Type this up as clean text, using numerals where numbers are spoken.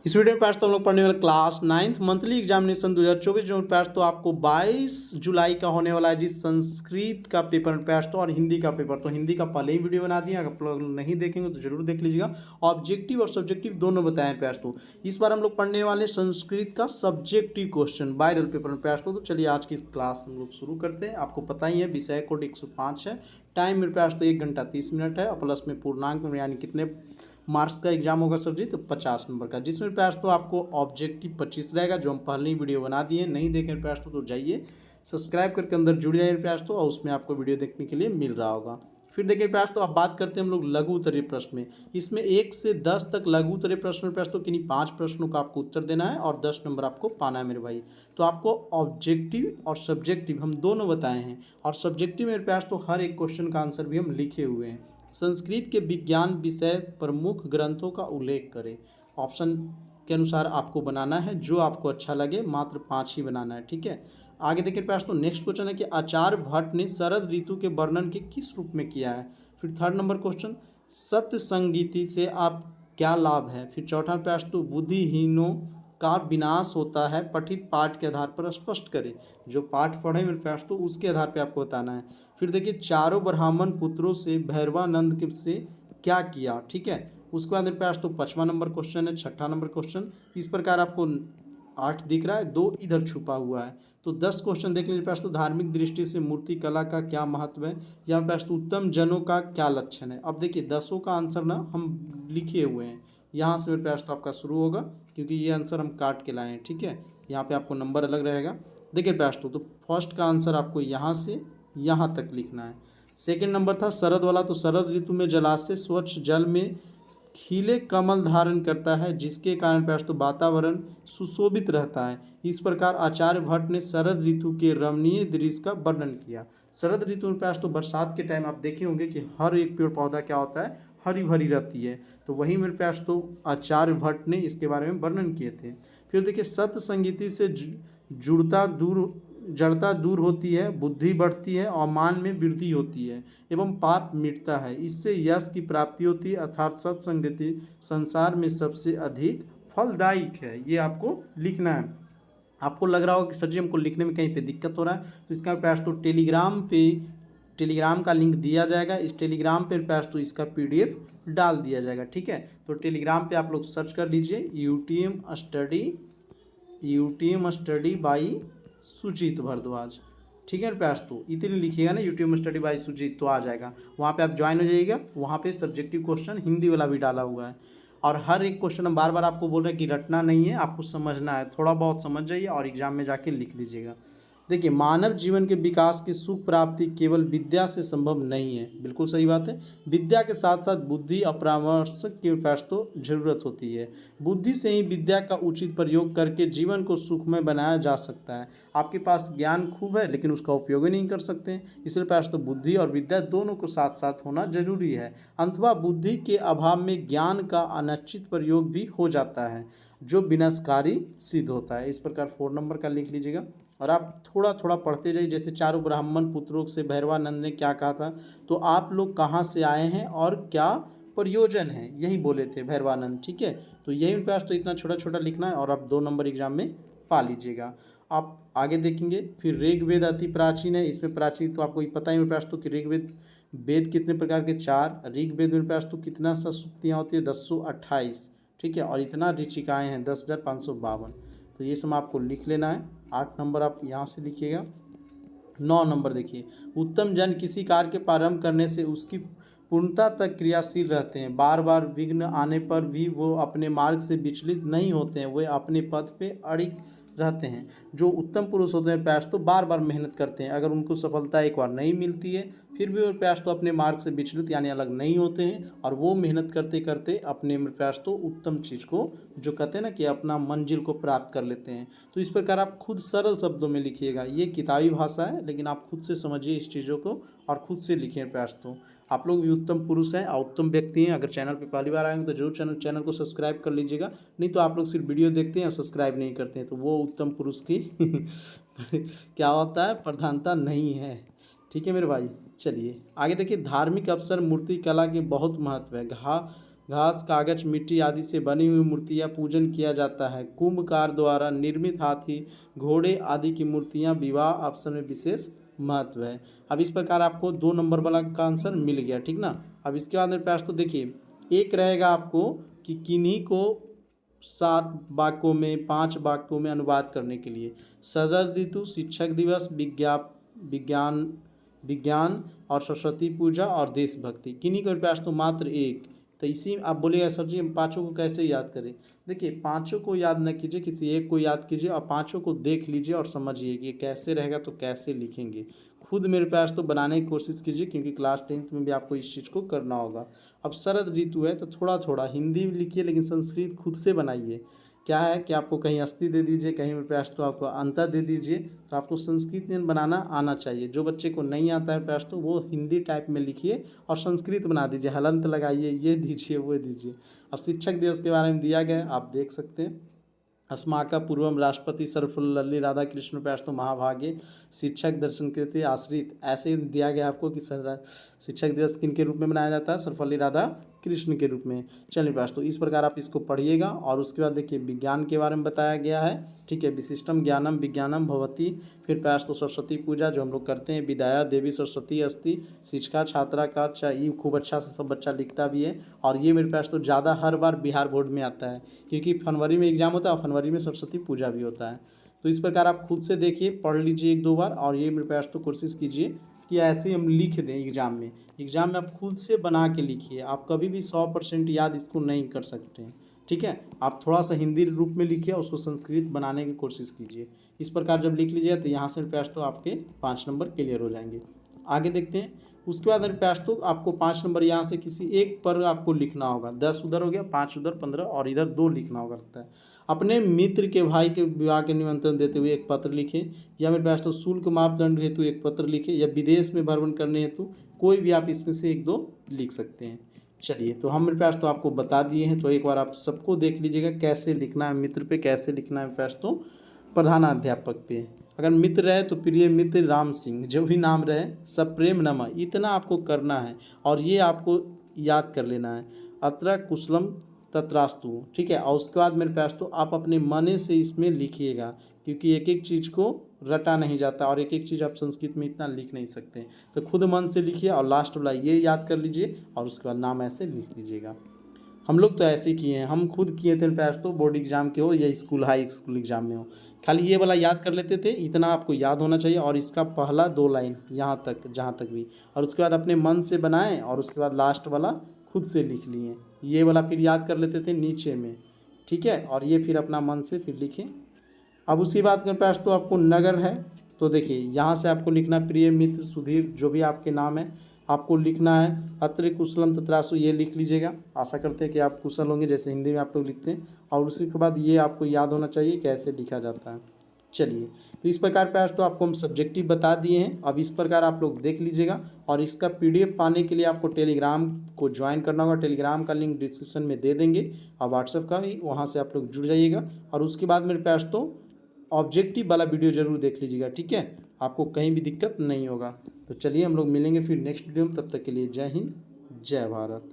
इस वीडियो में पास तो हम लोग पढ़ने वाले क्लास 9th मंथली एग्जामिनेशन 2024 जो पास तो आपको 22 जुलाई का होने वाला है जी। संस्कृत का पेपर पास तो और हिंदी का पेपर तो हिंदी का पहले ही वीडियो बना दिया, अगर आप लोग नहीं देखेंगे तो जरूर देख लीजिएगा। ऑब्जेक्टिव और सब्जेक्टिव दोनों बताएं पास तो। इस बार हम लोग पढ़ने वाले संस्कृत का सब्जेक्टिव क्वेश्चन वायरल पेपर में पास तो चलिए आज की क्लास हम लोग शुरू करते हैं। आपको पता ही है विषय कोड 105 है, टाइम मेरे पास तो 1 घंटा 30 मिनट है और प्लस में पूर्णांक में यानी कितने मार्क्स का एग्जाम होगा सर जी, तो 50 नंबर का, जिसमें प्रयास तो आपको ऑब्जेक्टिव 25 रहेगा जो हम पहले ही वीडियो बना दिए। नहीं देखें प्रयास तो जाइए सब्सक्राइब करके अंदर जुड़ जाइए प्रयास तो, और उसमें आपको वीडियो देखने के लिए मिल रहा होगा। फिर देखिए प्रयास तो अब बात करते हैं हम लोग लघु उत्तरीय प्रश्न में। इसमें 1 से 10 तक लघु उत्तरीय प्रश्न में प्रयास तो किन्हीं 5 प्रश्नों का आपको उत्तर देना है और 10 नंबर आपको पाना है मेरे भाई। तो आपको ऑब्जेक्टिव और सब्जेक्टिव हम दोनों बताए हैं, और सब्जेक्टिव मेरे पास तो हर एक क्वेश्चन का आंसर भी हम लिखे हुए हैं। संस्कृत के विज्ञान विषय प्रमुख ग्रंथों का उल्लेख करें। ऑप्शन के अनुसार आपको बनाना है, जो आपको अच्छा लगे, मात्र 5 ही बनाना है, ठीक है। आगे देखिए प्रयास तो नेक्स्ट क्वेश्चन है कि आचार्य भट्ट ने शरद ऋतु के वर्णन के किस रूप में किया है। फिर थर्ड नंबर क्वेश्चन, सत्य संगीति से आप क्या लाभ है। फिर चौथा प्रयास तो बुद्धिहीनों का विनाश होता है, पठित पाठ के आधार पर स्पष्ट करें। जो पाठ पढ़े मेरे पास तो उसके आधार पर आपको बताना है। फिर देखिए चारों ब्राह्मण पुत्रों से भैरवानंद से क्या किया, ठीक है। उसके बाद मेरे पास तो 5वां नंबर क्वेश्चन है, 6ठा नंबर क्वेश्चन इस प्रकार आपको 8 दिख रहा है, 2 इधर छुपा हुआ है। तो 10 क्वेश्चन देख लीजिए पास तो धार्मिक दृष्टि से मूर्ति कला का क्या महत्व है, या पास तो उत्तम जनों का क्या लक्षण है। अब देखिए 10 का आंसर ना हम लिखे हुए हैं, यहाँ से मेरे पास तो आपका शुरू होगा क्योंकि ये आंसर हम काट के लाए हैं, ठीक है। यहाँ पे आपको नंबर अलग रहेगा। देखिए पास तो फर्स्ट का आंसर आपको यहाँ से यहाँ तक लिखना है। सेकंड नंबर था शरद वाला, तो शरद ऋतु में जलाशय स्वच्छ जल में खिले कमल धारण करता है, जिसके कारण प्रयास तो वातावरण सुशोभित रहता है। इस प्रकार आचार्य भट्ट ने शरद ऋतु के रमणीय दृश्य का वर्णन किया। शरद ऋतु में प्रयास तो बरसात के टाइम आप देखे होंगे कि हर एक पेड़ पौधा क्या होता है, हरी भरी रहती है। तो वही मेरे प्रयास तो आचार्य भट्ट ने इसके बारे में वर्णन किए थे। फिर देखिए सत्य संगीति से जड़ता दूर होती है, बुद्धि बढ़ती है और मान में वृद्धि होती है एवं पाप मिटता है। इससे यश की प्राप्ति होती है, अर्थात सत्संगति संसार में सबसे अधिक फलदायक है। ये आपको लिखना है। आपको लग रहा होगा कि सर जी हमको लिखने में कहीं पे दिक्कत हो रहा है, तो इसका प्रयास तो टेलीग्राम का लिंक दिया जाएगा। इस टेलीग्राम पे प्रयास तो इसका PDF डाल दिया जाएगा, ठीक है। तो टेलीग्राम पे आप लोग सर्च कर लीजिए UTM study by Sujit Bhardwaj, ठीक है प्रयास तो इतनी लिखिएगा ना यूट्यूब स्टडी बाय सुजीत तो आ जाएगा। वहाँ पे आप ज्वाइन हो जाइएगा। वहाँ पे सब्जेक्टिव क्वेश्चन हिंदी वाला भी डाला हुआ है, और हर एक क्वेश्चन हम बार बार आपको बोल रहे हैं कि रटना नहीं है, आपको समझना है। थोड़ा बहुत समझ जाइए और एग्जाम में जाके लिख लीजिएगा। देखिए मानव जीवन के विकास की सुख प्राप्ति केवल विद्या से संभव नहीं है, बिल्कुल सही बात है। विद्या के साथ साथ बुद्धि और परामर्श के पास तो जरूरत होती है। बुद्धि से ही विद्या का उचित प्रयोग करके जीवन को सुखमय बनाया जा सकता है। आपके पास ज्ञान खूब है लेकिन उसका उपयोग ही नहीं कर सकते, इसलिए पास तो बुद्धि और विद्या दोनों को साथ साथ होना जरूरी है। अथवा बुद्धि के अभाव में ज्ञान का अनिश्चित प्रयोग भी हो जाता है, जो विनाशकारी सिद्ध होता है। इस प्रकार 4 नंबर का लिख लीजिएगा, और आप थोड़ा थोड़ा पढ़ते जाइए। जैसे चारों ब्राह्मण पुत्रों से भैरवानंद ने क्या कहा था, तो आप लोग कहाँ से आए हैं और क्या प्रयोजन है, यही बोले थे भैरवानंद, ठीक है। तो यही मेरे पास तो इतना छोटा छोटा लिखना है और आप 2 नंबर एग्जाम में पा लीजिएगा। आप आगे देखेंगे फिर ऋग्वेद अति प्राचीन है। इसमें प्राचीन तो आपको पता ही मेरे पास तो कि वेद कितने प्रकार के, 4। ऋग्वेद मेरे पास तो कितना सा सूक्तियाँ होती है, 1028, ठीक है। और इतना ऋचिकाएँ हैं 10,552। तो ये सब आपको लिख लेना है। 8 नंबर आप यहाँ से लिखिएगा। 9 नंबर देखिए, उत्तम जन किसी कार्य के प्रारंभ करने से उसकी पूर्णता तक क्रियाशील रहते हैं। बार बार विघ्न आने पर भी वो अपने मार्ग से विचलित नहीं होते हैं, वे अपने पथ पे अड़िग रहते हैं। जो उत्तम पुरुष होते हैं प्रयास तो बार बार मेहनत करते हैं, अगर उनको सफलता एक बार नहीं मिलती है फिर भी वो प्रयास तो अपने मार्ग से विचलित यानी अलग नहीं होते हैं, और वो मेहनत करते करते अपने प्रयास तो उत्तम चीज़ को, जो कहते हैं ना कि अपना मंजिल को प्राप्त कर लेते हैं। तो इस प्रकार आप खुद सरल शब्दों में लिखिएगा। ये किताबी भाषा है लेकिन आप खुद से समझिए इस चीज़ों को और खुद से लिखिए प्रयास तो। आप लोग भी उत्तम पुरुष हैं और उत्तम व्यक्ति हैं। अगर चैनल पे पहली बार आएंगे तो जरूर चैनल को सब्सक्राइब कर लीजिएगा, नहीं तो आप लोग सिर्फ वीडियो देखते हैं और सब्सक्राइब नहीं करते हैं, तो वो उत्तम पुरुष की क्या होता है, प्रधानता नहीं है, ठीक है मेरे भाई। चलिए आगे देखिए, धार्मिक अवसर मूर्ति कला के बहुत महत्व है। घास, कागज, मिट्टी आदि से बनी हुई मूर्तियाँ पूजन किया जाता है। कुंभकार द्वारा निर्मित हाथी, घोड़े आदि की मूर्तियाँ विवाह अवसर में विशेष महत्व है। अब इस प्रकार आपको 2 नंबर वाला का आंसर मिल गया, ठीक ना। अब इसके बाद मेरे पास तो देखिए एक रहेगा आपको कि किन्हीं को 7 वाक्यों में 5 वाक्यों में अनुवाद करने के लिए। शरद ऋतु, शिक्षक दिवस, विज्ञान विज्ञान और सरस्वती पूजा और देशभक्ति, किन्हीं को प्रयास तो मात्र एक। तो इसी आप बोलिएगा सर जी हम पाँचों को कैसे याद करें। देखिए पाँचों को याद न कीजिए, किसी एक को याद कीजिए और पाँचों को देख लीजिए और समझिए कि ये कैसे रहेगा तो कैसे लिखेंगे। खुद मेरे प्रयास तो बनाने की कोशिश कीजिए क्योंकि क्लास 10th में भी आपको इस चीज़ को करना होगा। अब शरद ऋतु है तो थोड़ा थोड़ा हिंदी लिखिए लेकिन संस्कृत खुद से बनाइए। क्या है कि आपको कहीं अस्थि दे दीजिए, कहीं में प्रयास तो आपको अंतर दे दीजिए, तो आपको संस्कृत में बनाना आना चाहिए। जो बच्चे को नहीं आता है प्रयास तो वो हिंदी टाइप में लिखिए और संस्कृत बना दीजिए, हलंत लगाइए, ये दीजिए वो दीजिए। अब शिक्षक दिवस के बारे में दिया गया आप देख सकते हैं। अस्माकं पूर्वम राष्ट्रपति सर्वपल्ली राधाकृष्ण प्रयास्तो महाभागे शिक्षक दर्शन कृति आश्रित, ऐसे ही दिया गया आपको कि शिक्षक दिवस किन के रूप में मनाया जाता है, सर्वपल्ली राधा कृष्ण के रूप में। चलिए प्रयास तो इस प्रकार आप इसको पढ़िएगा। और उसके बाद देखिए विज्ञान के बारे में बताया गया है, ठीक है। विशिष्टम ज्ञानम विज्ञानम भवति, फिर प्रयास तो सरस्वती पूजा जो हम लोग करते हैं, विद्या देवी सरस्वती अस्ति, शिक्षका छात्रा का, अच्छा ये खूब अच्छा से सब बच्चा लिखता भी है। और ये मेरे पास तो ज़्यादा हर बार बिहार बोर्ड में आता है क्योंकि फरवरी में एग्जाम होता है और फरवरी में सरस्वती पूजा भी होता है। तो इस प्रकार आप खुद से देखिए, पढ़ लीजिए 1-2 बार और ये मेरे पास तो कोशिश कीजिए कि ऐसे हम लिख दें एग्ज़ाम में आप खुद से बना के लिखिए। आप कभी भी 100% याद इसको नहीं कर सकते हैं, ठीक है। आप थोड़ा सा हिंदी रूप में लिखिए, उसको संस्कृत बनाने की कोशिश कीजिए। इस प्रकार जब लिख लीजिए तो यहाँ से प्रयास तो आपके 5 नंबर क्लियर हो जाएंगे। आगे देखते हैं। उसके बाद प्रयास तो आपको 5 नंबर यहाँ से किसी एक पर आपको लिखना होगा। 10 उधर हो गया, 5 उधर, 15 और इधर 2 लिखना होगा लगता है। अपने मित्र के भाई के विवाह के निमंत्रण देते हुए एक पत्र लिखें, या मेरे पास तो शुल्क मापदंड हेतु एक पत्र लिखें, या विदेश में भ्रमण करने हेतु, कोई भी आप इसमें से 1-2 लिख सकते हैं। चलिए तो हम मेरे पास तो आपको बता दिए हैं, तो एक बार आप सबको देख लीजिएगा कैसे लिखना है मित्र पे, कैसे लिखना है मेरे पास तो प्रधानाध्यापक पे। अगर मित्र रहे तो प्रिय मित्र राम सिंह, जो भी नाम रहे सब प्रेम नमः, इतना आपको करना है और ये आपको याद कर लेना है। अत्र कुशलम तत्रास्तु, ठीक है। और उसके बाद मेरे पास तो आप अपने मन से इसमें लिखिएगा क्योंकि एक एक चीज़ को रटा नहीं जाता और एक एक चीज़ आप संस्कृत में इतना लिख नहीं सकते। तो खुद मन से लिखिए और लास्ट वाला ये याद कर लीजिए और उसके बाद नाम ऐसे लिख लीजिएगा। हम लोग तो ऐसे किए हैं, हम खुद किए थे प्रयास तो बोर्ड एग्जाम के हो या स्कूल हाई स्कूल एग्जाम में हो, खाली ये वाला याद कर लेते थे। इतना आपको याद होना चाहिए और इसका पहला 2 लाइन यहाँ तक जहाँ तक भी, और उसके बाद अपने मन से बनाएं और उसके बाद लास्ट वाला खुद से लिख लिए। ये वाला फिर याद कर लेते थे नीचे में, ठीक है, और ये फिर अपना मन से फिर लिखें। अब उसकी बात करें प्रयास तो आपको नगर है, तो देखिए यहाँ से आपको लिखना प्रिय मित्र सुधीर, जो भी आपके नाम है आपको लिखना है। अत्र कुशलम तत्रासु, ये लिख लीजिएगा। आशा करते हैं कि आप कुशल होंगे जैसे हिंदी में आप लोग लिखते हैं। और उसी के बाद ये आपको याद होना चाहिए कैसे लिखा जाता है। चलिए तो इस प्रकार प्रयास तो आपको हम सब्जेक्टिव बता दिए हैं। अब इस प्रकार आप लोग देख लीजिएगा और इसका PDF पाने के लिए आपको टेलीग्राम को ज्वाइन करना होगा। टेलीग्राम का लिंक डिस्क्रिप्शन में दे देंगे और व्हाट्सएप का भी, वहाँ से आप लोग जुड़ जाइएगा। और उसके बाद मेरे पास तो ऑब्जेक्टिव वाला वीडियो ज़रूर देख लीजिएगा, ठीक है, आपको कहीं भी दिक्कत नहीं होगा। तो चलिए हम लोग मिलेंगे फिर नेक्स्ट वीडियो में, तब तक के लिए जय हिंद जय भारत।